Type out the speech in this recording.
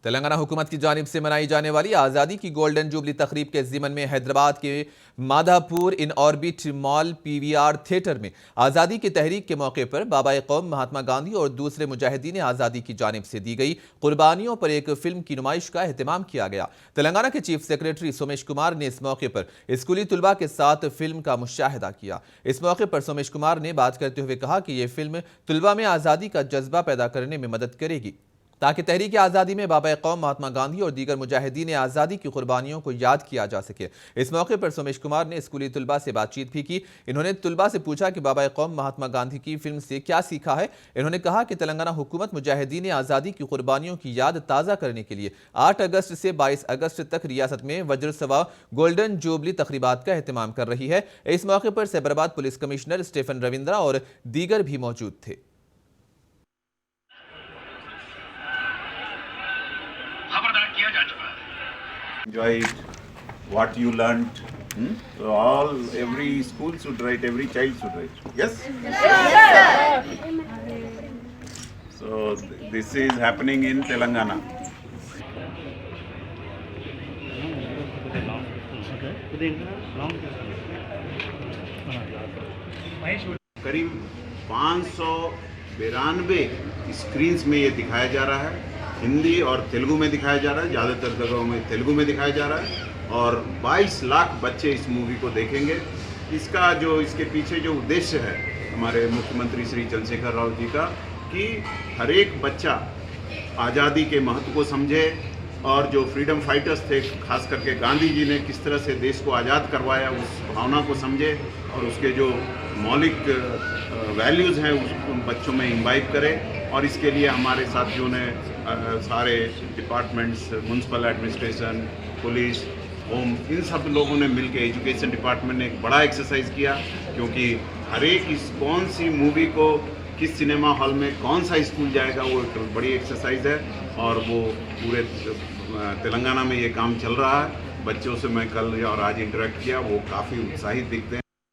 तेलंगाना हुकूमत की जानिब से मनाई जाने वाली आज़ादी की गोल्डन जुबली तकरीब के ज़िमन में हैदराबाद के Madhapur in orbit mall PVR theatre में आज़ादी की तहरीक के मौके पर बाबा कौम महात्मा गांधी और दूसरे मुजाहिदीन आज़ादी की जानिब से दी गई कुर्बानियों पर एक फिल्म की नुमाइश का एहतमाम किया गया। तेलंगाना के चीफ सेक्रेटरी सोमेश कुमार ने इस मौके पर स्कूली तलबा के साथ फिल्म का मुशाहिदा किया। इस मौके पर सोमेश कुमार ने बात करते हुए कहा कि यह फिल्म तलबा में आज़ादी का जज्बा पैदा करने में मदद करेगी ताकि तहरीक आज़ादी में बाबा कौम महात्मा गांधी और दीगर मुजाहिदीन आज़ादी की कुर्बानियों को याद किया जा सके। इस मौके पर सोमेश कुमार ने स्कूली तलबा से बातचीत भी की। इन्होंने तलबा से पूछा कि बाबा कौम महात्मा गांधी की फिल्म से क्या सीखा है। इन्होंने कहा कि तेलंगाना हुकूमत मुजाहिदीन आज़ादी की कुर्बानियों की याद ताज़ा करने के लिए 8 अगस्त से 22 अगस्त तक रियासत में वज्र सवा गोल्डन जुबली तकरीबात का एहतमाम कर रही है। इस मौके पर Cyberabad police commissioner Stephen Ravindra और दीगर भी मौजूद थे। Enjoy it, what you learnt. So every school should write, every child should write. Yes? Yes, sir. So this is happening in Telangana. करीब 592 स्क्रीन्स में ये दिखाया जा रहा है। हिंदी और तेलुगु में दिखाया जा रहा है, ज़्यादातर जगहों में तेलुगु में दिखाया जा रहा है और 22 लाख बच्चे इस मूवी को देखेंगे। इसका जो इसके पीछे जो उद्देश्य है हमारे मुख्यमंत्री श्री चंद्रशेखर राव जी का कि हर एक बच्चा आज़ादी के महत्व को समझे और जो फ्रीडम फाइटर्स थे, खास करके गांधी जी ने किस तरह से देश को आज़ाद करवाया, उस भावना को समझे और उसके जो मौलिक वैल्यूज़ हैं उसको बच्चों में इम्बाइब करें। और इसके लिए हमारे साथियों ने सारे departments, municipal administration, police, home, इन सब लोगों ने मिलकर एजुकेशन डिपार्टमेंट ने एक बड़ा एक्सरसाइज किया, क्योंकि हर एक कौन सी मूवी को किस सिनेमा हॉल में कौन सा स्कूल जाएगा वो एक बड़ी एक्सरसाइज है और वो पूरे तेलंगाना में ये काम चल रहा है। बच्चों से मैं कल और आज इंटरेक्ट किया, वो काफ़ी उत्साहित दिखते हैं।